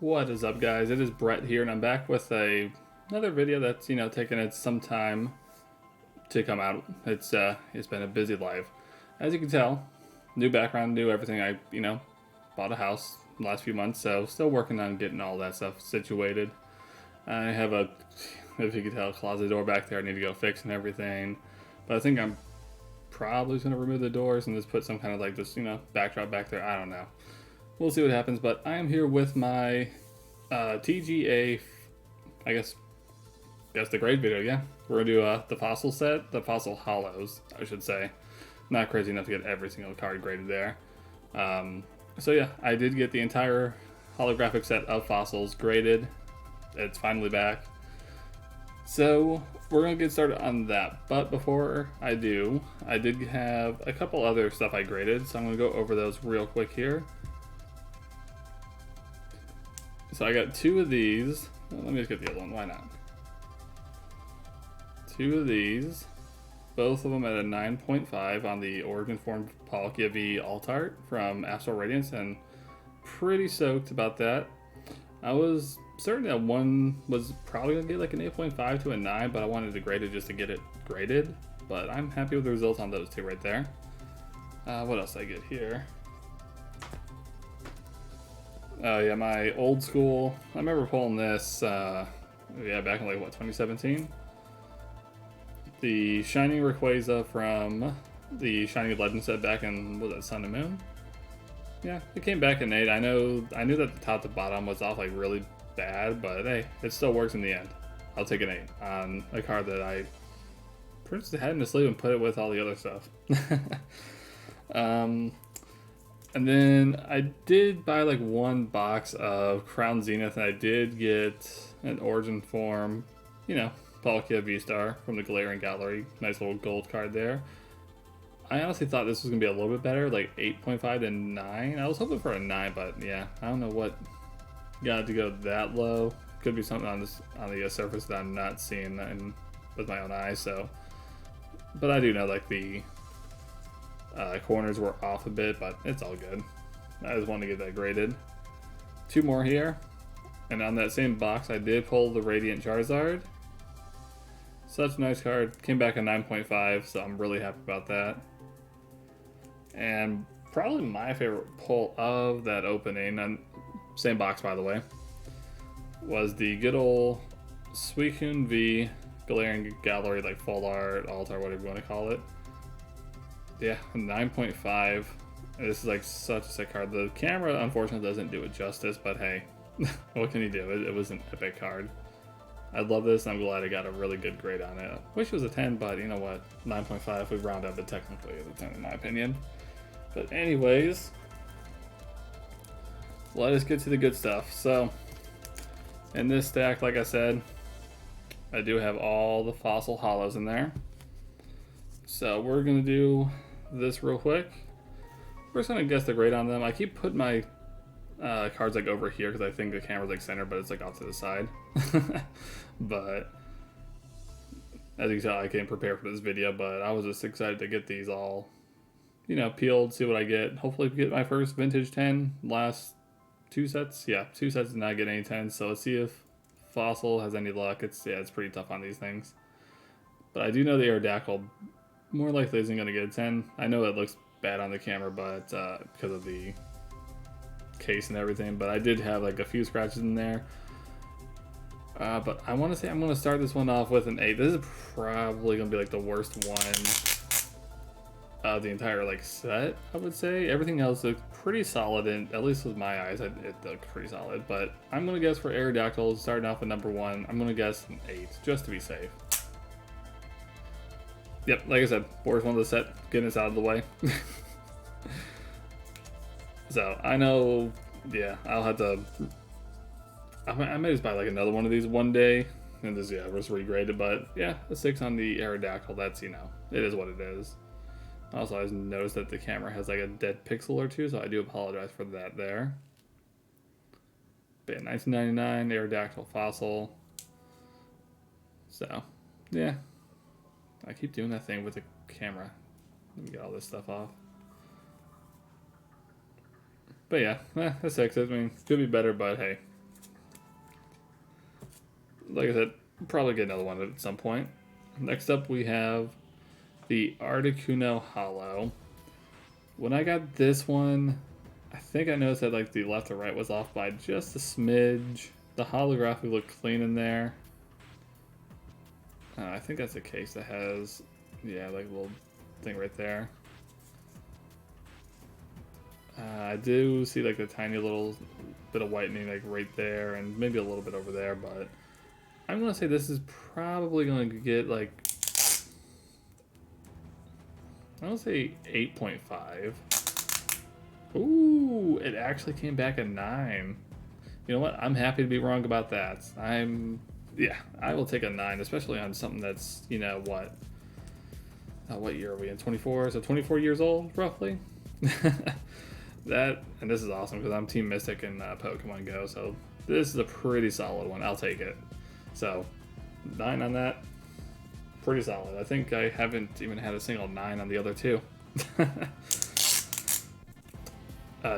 What is up, guys? It is Brett here, and I'm back with another video that's taking it some time to come out. It's been a busy life, as you can tell. New background, new everything. I bought a house in the last few months, so still working on getting all that stuff situated. I have a, if you can tell, closet door back there. I need to go fix and everything, but I think I'm probably just gonna remove the doors and just put some kind of like this backdrop back there. I don't know. We'll see what happens, but I am here with my TGA, I guess the grade video, yeah. We're gonna do the fossil set, the fossil hollows, I should say. Not crazy enough to get every single card graded there. So yeah, I did get the entire holographic set of fossils graded. It's finally back. So we're gonna get started on that, but before I do, I did have a couple other stuff I graded, so I'm gonna go over those real quick here. So I got two of these. Well, let me just get the other one. Why not? Two of these. Both of them at a 9.5 on the Origin Form Palkia V Alt Art from Astral Radiance, and pretty stoked about that. I was certain that one was probably going to get like an 8.5 to a 9, but I wanted to grade it just to get it graded. But I'm happy with the results on those two right there. What else did I get here? Oh yeah, my old school. I remember pulling this, yeah, back in like what, 2017. The Shining Rayquaza from the Shiny Legend set back in, was that Sun and Moon? Yeah, it came back in 8. I knew that the top to bottom was off like really bad, but hey, it still works in the end. I'll take an 8 on a card that I pretty much had in the sleeve and put it with all the other stuff. And then I did buy like one box of Crown Zenith, and I did get an Origin Form, Palkia V-Star from the Galarian Gallery. Nice little gold card there. I honestly thought this was going to be a little bit better, like 8.5 to 9. I was hoping for a 9, but yeah, I don't know what got it to go that low. Could be something on the surface that I'm not seeing with my own eyes. So, but I do know like the corners were off a bit, but it's all good. I just wanted to get that graded. Two more here. And on that same box, I did pull the Radiant Charizard. Such a nice card. Came back a 9.5, so I'm really happy about that. And probably my favorite pull of that opening, and same box by the way, was the good old Suicune V Galarian Gallery, like full art, alt art, whatever you want to call it. Yeah, 9.5. This is like such a sick card. The camera unfortunately doesn't do it justice, but hey, what can you do? It was an epic card. I love this, and I'm glad I got a really good grade on it. Wish it was a 10, but you know what? 9.5, we round up, but technically it's a 10 in my opinion. But anyways, let us get to the good stuff. So, in this stack, like I said, I do have all the fossil hollows in there. So we're gonna do this real quick. We're just gonna guess the grade on them. I keep putting my cards like over here because I think the camera's like center, but it's like off to the side. But as you can tell, I can't prepare for this video, but I was just excited to get these all, peeled, see what I get. Hopefully get my first vintage 10. Last two sets, yeah, 2 sets did not get any 10s, so let's see if Fossil has any luck. It's pretty tough on these things. But I do know the Aerodactyl more likely isn't going to get a 10. I know it looks bad on the camera, but because of the case and everything, but I did have like a few scratches in there. But I want to say I'm going to start this one off with an 8. This is probably going to be like the worst one of the entire like set, I would say. Everything else looks pretty solid, and at least with my eyes, it looked pretty solid. But I'm going to guess for Aerodactyl, starting off with number 1, I'm going to guess an 8, just to be safe. Yep, like I said, worst one of the set, getting this out of the way. So, I know, yeah, I'll have to, I may just buy like another one of these one day, and just, just regrade it, but yeah, a 6 on the Aerodactyl, that's, it is what it is. Also, I just noticed that the camera has like a dead pixel or two, so I do apologize for that there. But yeah, 1999, Aerodactyl Fossil. So, yeah. I keep doing that thing with the camera. Let me get all this stuff off. But yeah, a 6. I mean, could be better, but hey, like I said, probably get another one at some point. Next up, we have the Articuno Holo. When I got this one, I think I noticed that like the left or right was off by just a smidge. The holographic looked clean in there. I think that's a case that has, yeah, like a little thing right there. I do see like the tiny little bit of whitening like right there and maybe a little bit over there, but I'm gonna say this is probably gonna get like, I'm gonna say 8.5. Ooh, it actually came back at 9. You know what? I'm happy to be wrong about that. Yeah, I will take a 9, especially on something that's, you know, what year are we in? 24? So 24 years old, roughly? And this is awesome because I'm Team Mystic in Pokemon Go, so this is a pretty solid one. I'll take it. So, 9 on that, pretty solid. I think I haven't even had a single 9 on the other two.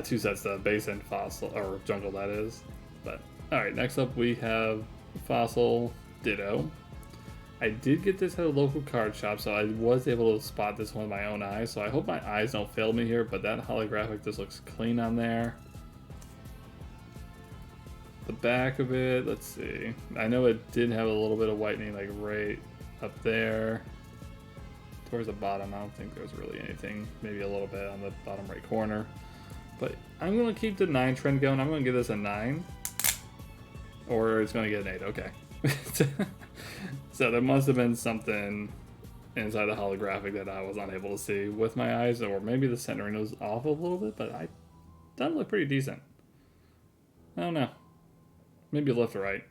2 sets, the base and fossil, or jungle that is. But, alright, next up we have Fossil Ditto. I did get this at a local card shop, so I was able to spot this one with my own eyes, so I hope my eyes don't fail me here, but that holographic just looks clean on there. The back of it, let's see. I know it did have a little bit of whitening like right up there. Towards the bottom, I don't think there's really anything. Maybe a little bit on the bottom right corner. But I'm going to keep the 9 trend going. I'm going to give this a 9. Or it's going to get an 8, okay. So there must have been something inside the holographic that I was unable to see with my eyes, or maybe the centering was off a little bit, but it doesn't look pretty decent. I don't know. Maybe left or right.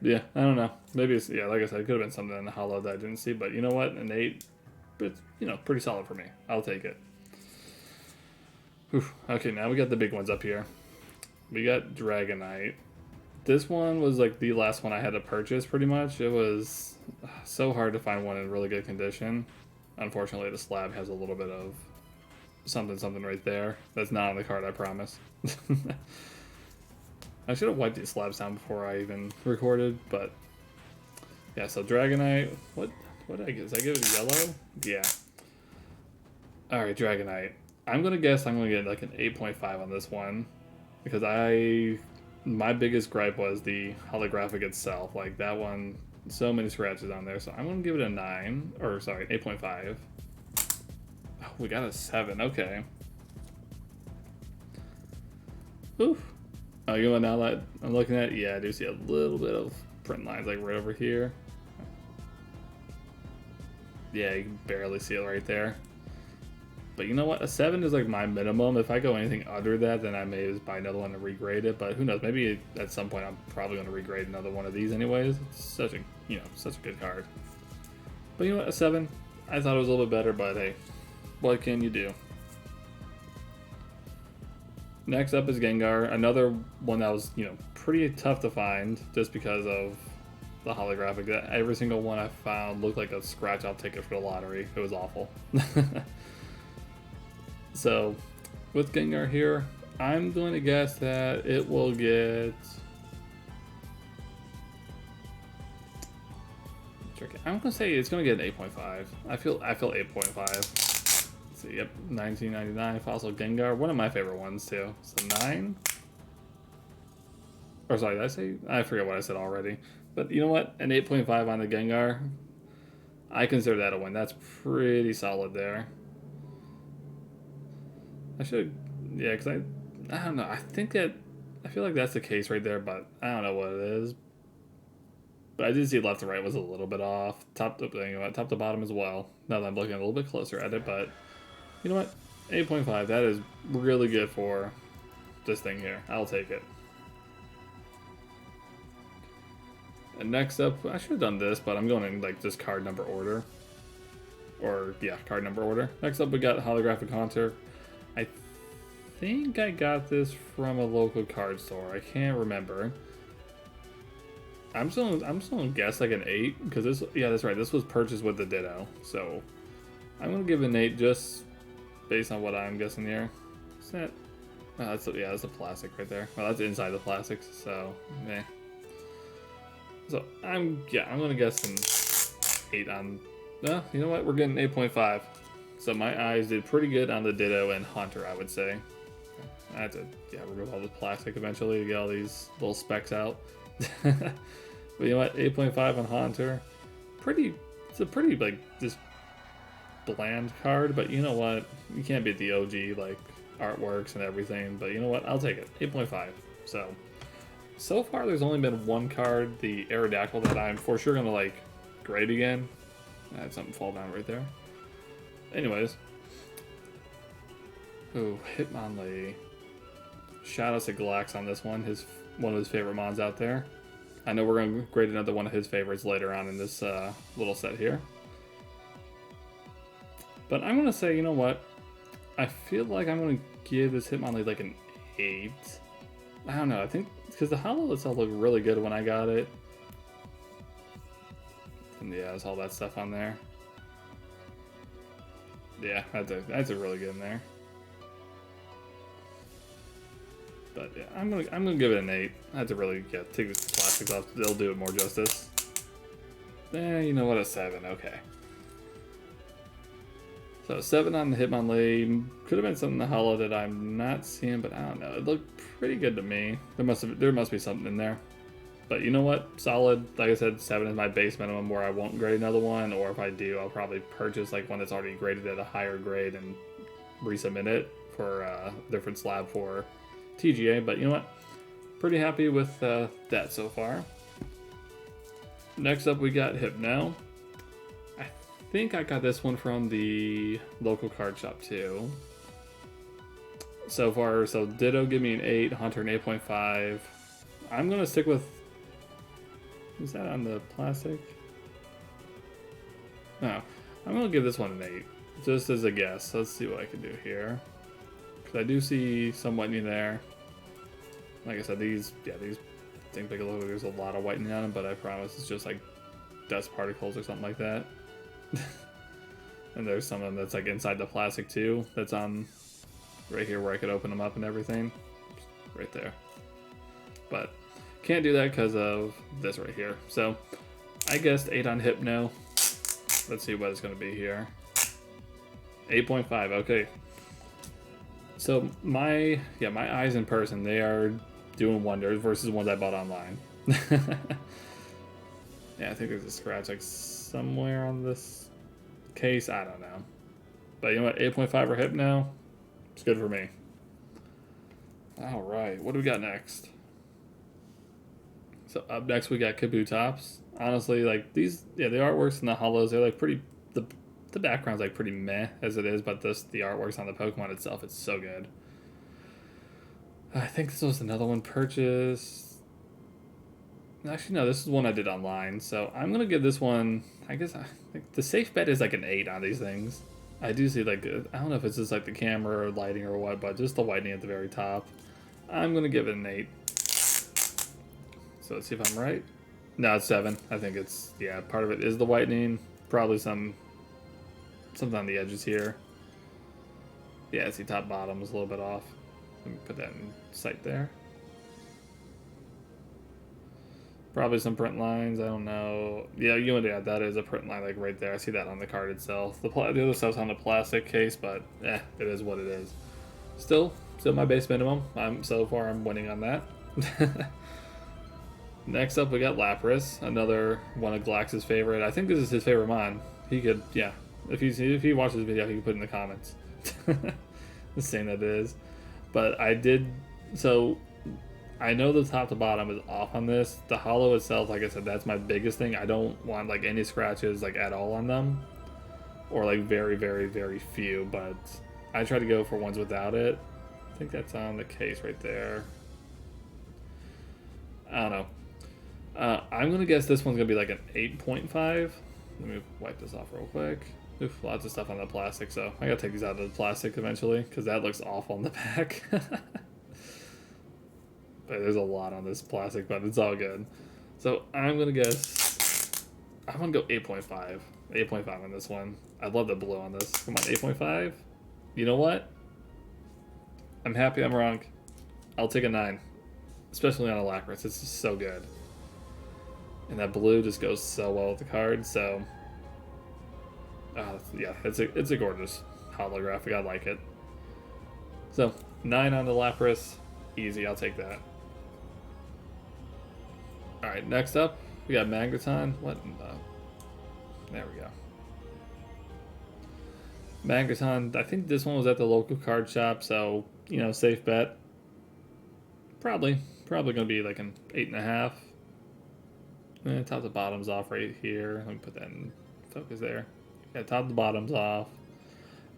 Yeah, I don't know. Maybe it's, yeah, like I said, it could have been something in the holo that I didn't see, but you know what? An 8, it's, you know, pretty solid for me. I'll take it. Whew. Okay, now we got the big ones up here. We got Dragonite. This one was like the last one I had to purchase pretty much. It was so hard to find one in really good condition. Unfortunately, the slab has a little bit of something right there. That's not on the card, I promise. I should have wiped these slabs down before I even recorded, but yeah, so Dragonite. What did I give? Did I give it a yellow? Yeah. Alright, Dragonite. I'm gonna guess I'm gonna get like an 8.5 on this one because my biggest gripe was the holographic itself. Like that one, so many scratches on there. So I'm gonna give it a 9, or sorry, 8.5. Oh, we got a 7. Okay. Oof. Oh, you know, now that I'm looking at it, yeah, I do see a little bit of print lines like right over here. Yeah, you can barely see it right there. But you know what? A 7 is like my minimum. If I go anything under that, then I may just buy another one to regrade it. But who knows? Maybe at some point I'm probably going to regrade another one of these anyways. It's such a, you know, such a good card. But you know what? A 7. I thought it was a little bit better, but hey, what can you do? Next up is Gengar. Another one that was, you know, pretty tough to find just because of the holographic. Every single one I found looked like a scratch-off ticket for the lottery. It was awful. So, with Gengar here, I'm going to guess that it will get... I'm going to say it's going to get an 8.5. I feel 8.5. Let's see, yep, 1999 Fossil Gengar. One of my favorite ones, too. So, 9? Or sorry, did I say? I forget what I said already. But you know what? An 8.5 on the Gengar. I consider that a win. That's pretty solid there. I should, yeah, because I don't know. I feel like that's the case right there, but I don't know what it is. But I did see left to right was a little bit off. Top to bottom as well. Now that I'm looking a little bit closer at it, but you know what? 8.5, that is really good for this thing here. I'll take it. And next up, I should have done this, but I'm going in like just card number order. Or, yeah, card number order. Next up, we got Holographic Haunter. I think I got this from a local card store. I can't remember. I'm still gonna guess like an 8 because this, yeah, that's right. This was purchased with the Ditto, so I'm gonna give it an 8 just based on what I'm guessing here. Is that? Oh, yeah, that's the plastic right there. Well, that's inside the plastic, so meh. So I'm gonna guess an 8 on. No, you know what? We're getting 8.5. So my eyes did pretty good on the Ditto and Hunter, I would say. I had to remove all the plastic eventually to get all these little specks out. But you know what? 8.5 on Hunter. It's a pretty like just bland card, but you know what? You can't beat the OG like artworks and everything. But you know what? I'll take it. 8.5. So far there's only been one card, the Aerodactyl, that I'm for sure gonna like grade again. I had something fall down right there. Anyways. Ooh, Hitmonlee. Shout out to Glax on this one. One of his favorite mons out there. I know we're going to grade another one of his favorites later on in this little set here. But I'm going to say, you know what? I feel like I'm going to give this Hitmonlee like an 8. I don't know. I think because the Holo itself looked really good when I got it. And yeah, there's all that stuff on there. Yeah, that's a really good in there. But yeah, I'm gonna give it an 8. That's a really take the plastics off. They'll do it more justice. You know what? A 7. Okay. So 7 on the Hitmonlee. Could have been something in the Holo that I'm not seeing, but I don't know. It looked pretty good to me. There must be something in there. But you know what? Solid. Like I said, 7 is my base minimum where I won't grade another one, or if I do, I'll probably purchase like one that's already graded at a higher grade and resubmit it for a different slab for TGA. But you know what? Pretty happy with that so far. Next up, we got Hypno. I think I got this one from the local card shop too. So far, so Ditto give me an 8, Hunter an 8.5. I'm gonna stick with. Is that on the plastic? No, I'm gonna give this one an 8, just as a guess. Let's see what I can do here, because I do see some whitening there. Like I said, these things make it look like there's a lot of whitening on them, but I promise it's just like dust particles or something like that. And there's some of them that's like inside the plastic too. That's on right here where I could open them up and everything, right there. But can't do that because of this right here. So I guessed 8 on Hypno. Let's see what it's going to be here. 8.5. Okay. So my eyes in person, they are doing wonders versus ones I bought online. Yeah, I think there's a scratch like somewhere on this case. I don't know. But you know what? 8.5 for Hypno. It's good for me. All right. What do we got next? So up next we got Kabutops. Honestly, like these, the artworks and the Holos, they're like pretty. The background's like pretty meh as it is, but the artworks on the Pokemon itself, it's so good. I think this was another one purchased. Actually, no, this is one I did online. So I'm gonna give this one. I guess the safe bet is like an 8 on these things. I do see like I don't know if it's just like the camera or lighting or what, but just the whitening at the very top. I'm gonna give it an 8. So let's see if I'm right. No, it's 7. I think it's, part of it is the whitening. Probably something on the edges here. Yeah, see top bottom is a little bit off. Let me put that in sight there. Probably some print lines, I don't know. Yeah, that is a print line like right there. I see that on the card itself. The other stuff's on the plastic case, but it is what it is. Still my base minimum. So far I'm winning on that. Next up, we got Lapras, another one of Glax's favorite. I think this is his favorite mon. He could, if he watches this video, he can put in the comments. The saying that it is. But I know the top to bottom is off on this. The Holo itself, like I said, that's my biggest thing. I don't want like any scratches like at all on them, or like very, very, very few. But I try to go for ones without it. I think that's on the case right there. I don't know. I'm going to guess this one's going to be like an 8.5. Let me wipe this off real quick. Oof, lots of stuff on the plastic, so I got to take these out of the plastic eventually, because that looks awful on the back. But there's a lot on this plastic, but it's all good. So I'm going to guess, I'm going to go 8.5. 8.5 on this one. I love the blue on this. Come on, 8.5. You know what? I'm happy I'm wrong. I'll take a 9. Especially on a Lapras. It's just so good. And that blue just goes so well with the card, so... yeah, it's a gorgeous holographic. I like it. So, 9 on the Lapras. Easy, I'll take that. Alright, next up, we got Magneton. What in the... There we go. Magneton, I think this one was at the local card shop, so, you know, safe bet. Probably going to be like an 8.5. Top to bottom's off right here. Let me put that in focus there. Yeah, top to bottom's off.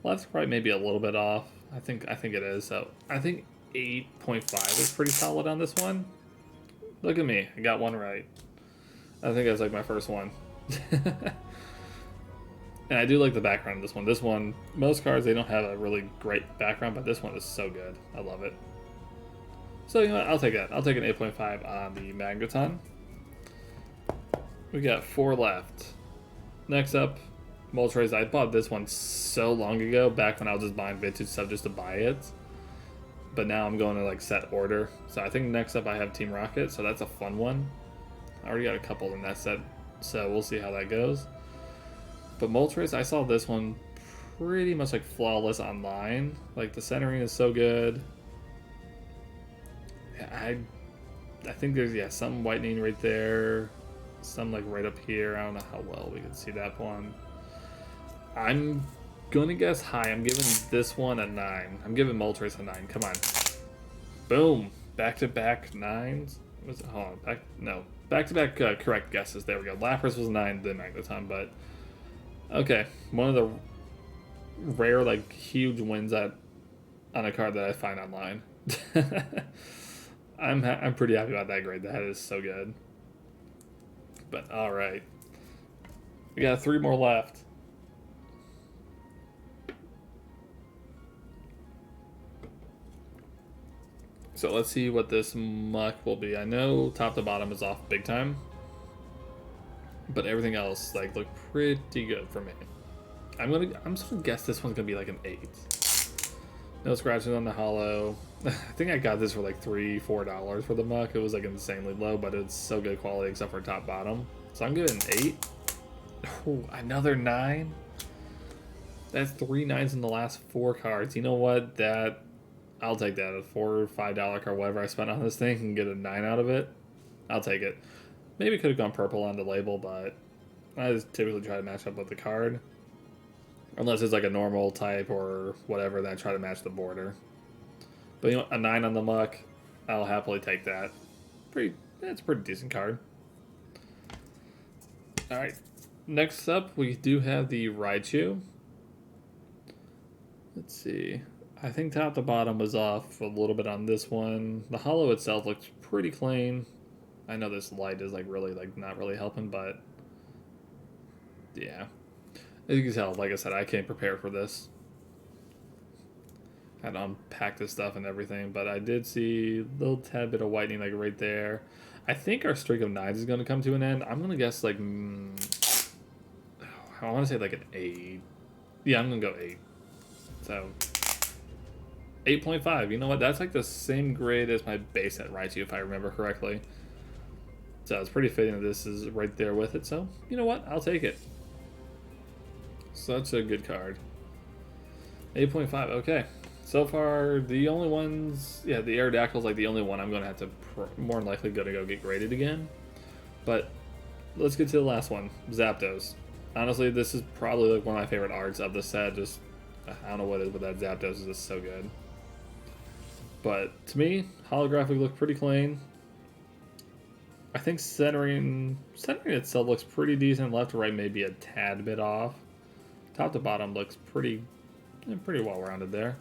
Left's probably maybe a little bit off. I think it is. So I think 8.5 is pretty solid on this one. Look at me, I got one right. I think that's like my first one. And I do like the background of this one. This one, most cards, they don't have a really great background, but this one is so good. I love it. So, you know what? I'll take that. I'll take an 8.5 on the Magneton. We got 4 left. Next up, Moltres. I bought this one so long ago, back when I was just buying vintage stuff just to buy it. But now I'm going to like set order. So I think next up I have Team Rocket, so that's a fun one. I already got a couple in that set, so we'll see how that goes. But Moltres, I saw this one pretty much like flawless online. Like the centering is so good. I think there's some whitening right there, some like right up here. I don't know how well we can see that one. I'm gonna guess high. I'm giving this one a 9. I'm giving Moltres a 9. Come on, boom! Back-to-back 9s. Was it? Hold on. Back-to-back correct guesses. There we go. Lapras was 9, then Magneton, but. Okay, one of the rare, like, huge wins on a card that I find online. I'm pretty happy about that grade. That is so good. But, alright. We got 3 more left. So let's see what this muck will be. I know top to bottom is off big time. But everything else like looked pretty good for me. I'm just gonna guess this one's gonna be like an 8. No scratches on the holo. I think I got this for like $3-4 for the muck. It was like insanely low, but it's so good quality except for top bottom. So I'm giving an 8. Oh, another 9. That's 3 9s in the last 4 cards. You know what? I'll take that. A $4 or $5 card, whatever I spent on this thing, and get a 9 out of it. I'll take it. Maybe could have gone purple on the label, but I just typically try to match up with the card. Unless it's like a normal type or whatever, then I try to match the border. But you know, a 9 on the muck, I'll happily take that. It's a pretty decent card. Alright, next up we do have the Raichu. Let's see. I think top to bottom was off a little bit on this one. The holo itself looks pretty clean. I know this light is like really like not really helping, but yeah. As you can tell, like I said, I came prepared for this. I had to unpack this stuff and everything, but I did see a little tad bit of whitening like right there. I think our streak of 9s is going to come to an end. I'm going to guess like, I want to say like an 8. Yeah, I'm going to go 8. So 8.5. You know what? That's like the same grade as my base set Raichu, if I remember correctly. So it's pretty fitting that this is right there with it. So, you know what? I'll take it. Such a good card. 8.5. Okay. So far, the only ones... Yeah, the Aerodactyl's like the only one I'm going to have to... more than likely going to go get graded again. But let's get to the last one. Zapdos. Honestly, this is probably like one of my favorite arts of the set. Just... I don't know what it is, but that Zapdos is just so good. But to me, holographic looked pretty clean. I think centering itself looks pretty decent. Left to right maybe a tad bit off. Top to bottom looks pretty well rounded there.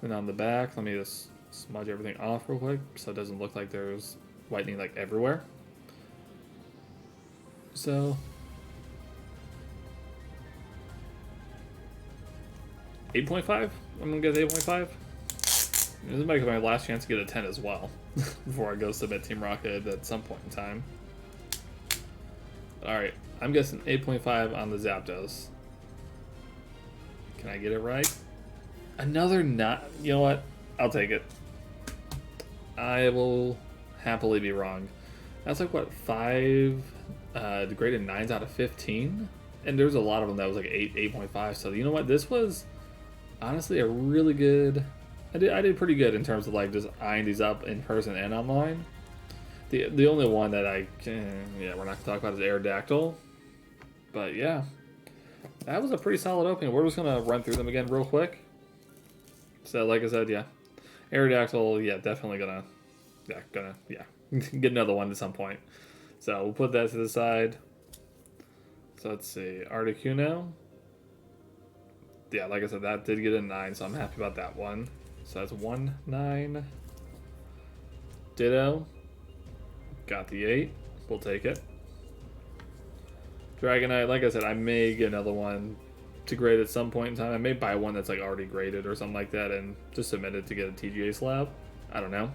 And on the back, let me just smudge everything off real quick so it doesn't look like there's whitening like everywhere. So 8.5. I'm gonna get 8.5. This might be my last chance to get a 10 as well before I go submit Team Rocket at some point in time. Alright, I'm guessing 8.5 on the Zapdos. Can I get it right? Another not. You know what? I'll take it. I will happily be wrong. That's like what, 5 graded 9s out of 15? And there's a lot of them that was like 8, 8.5. So you know what? This was honestly a really good. I did pretty good in terms of like just eyeing these up in person and online. The only one that we're not gonna talk about is Aerodactyl. But yeah, that was a pretty solid opening. We're just gonna run through them again real quick. So like I said, yeah, Aerodactyl, yeah, definitely gonna get another one at some point. So we'll put that to the side. So let's see, Articuno. Yeah, like I said, that did get a 9, so I'm happy about that one. So that's 1, 9. Ditto. Got the 8. We'll take it. Dragonite, like I said, I may get another one to grade at some point in time. I may buy one that's like already graded or something like that and just submit it to get a TGA slab. I don't know.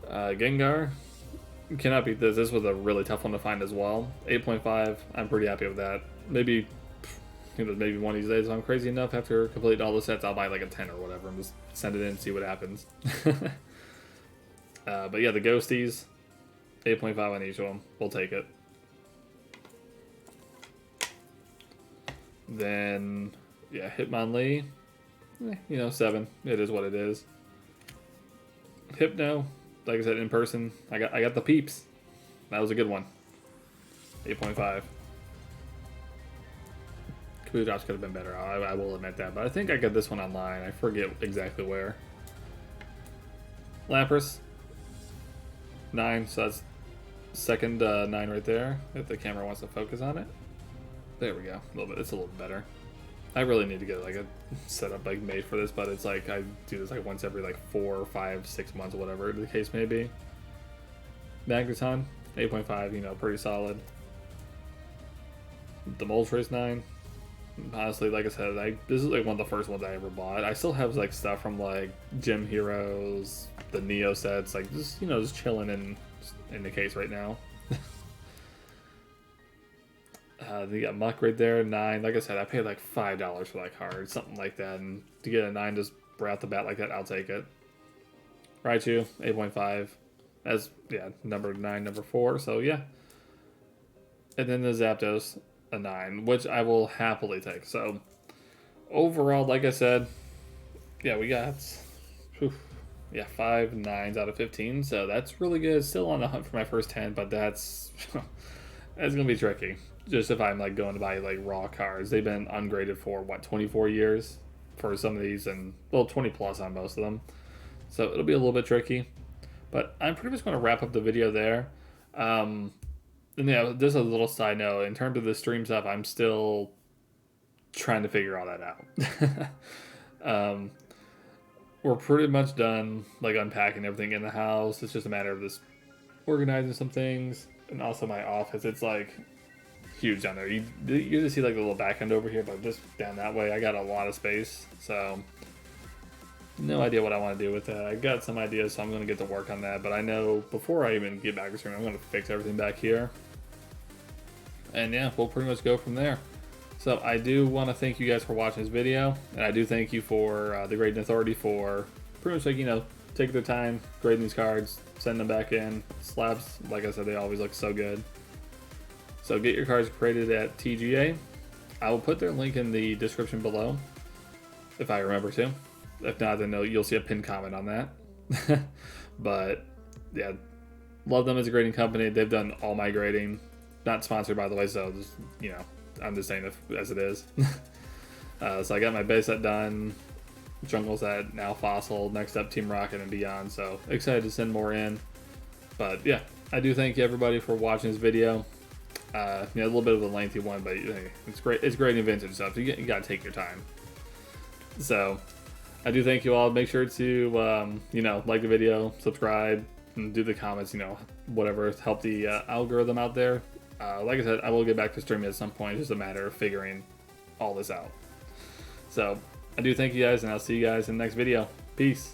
Gengar. Cannot beat this. This was a really tough one to find as well. 8.5. I'm pretty happy with that. Maybe one of these days if I'm crazy enough after completing all the sets, I'll buy like a 10 or whatever and just send it in and see what happens. But yeah, the Ghosties, 8.5 on each of them. We'll take it. Then, yeah, Hitmonlee, 7. It is what it is. Hypno, like I said, in person, I got the peeps. That was a good one. 8.5. Kabutops could have been better. I will admit that, but I think I got this one online. I forget exactly where. Lapras, 9. So that's second 9 right there. If the camera wants to focus on it. There we go. A little bit. It's a little better. I really need to get like a setup like made for this, but it's like I do this like once every like 4, 5, 6 months, whatever the case may be. Magneton, 8.5. Pretty solid. The Moltres 9. Honestly, like I said, this is like one of the first ones I ever bought. I still have like stuff from like Gym Heroes, the Neo sets, like just just chilling in the case right now. You got Muck right there, 9. Like I said, I paid like $5 for that card, something like that, and to get a 9 just right out the bat like that, I'll take it. Raichu, 8.5. As number 9, number 4. So yeah. And then the Zapdos, a 9, which I will happily take. So overall, like I said, yeah, we got 5 9s out of 15. So that's really good. Still on the hunt for my first 10, but that's gonna be tricky. Just if I'm like going to buy like raw cards. They've been ungraded for what, 24 years for some of these, and 20 plus on most of them. So it'll be a little bit tricky. But I'm pretty much going to wrap up the video there. And yeah, just a little side note, in terms of the stream stuff, I'm still trying to figure all that out. We're pretty much done like unpacking everything in the house. It's just a matter of just organizing some things, and also my office. It's like huge down there. You just see like the little back end over here, but just down that way, I got a lot of space. So no idea what I want to do with that. I got some ideas, so I'm going to get to work on that. But I know before I even get back to stream, I'm going to fix everything back here. And yeah, we'll pretty much go from there. So I do want to thank you guys for watching this video, and I do thank you for the Grading Authority for pretty much like, taking their time, grading these cards, sending them back in. Slabs, like I said, they always look so good. So get your cards graded at TGA. I will put their link in the description below, if I remember to. If not, then you'll see a pinned comment on that. But yeah, love them as a grading company. They've done all my grading. Not sponsored, by the way, so just, I'm just saying as it is. So I got my base set done. Jungle set, now Fossil. Next up, Team Rocket and beyond. So excited to send more in. But yeah, I do thank everybody for watching this video. A little bit of a lengthy one, but hey, it's great. It's great in vintage stuff. You gotta take your time. So I do thank you all. Make sure to like the video, subscribe, and do the comments. Whatever to help the algorithm out there. Like I said, I will get back to streaming at some point. It's just a matter of figuring all this out. So I do thank you guys, and I'll see you guys in the next video. Peace.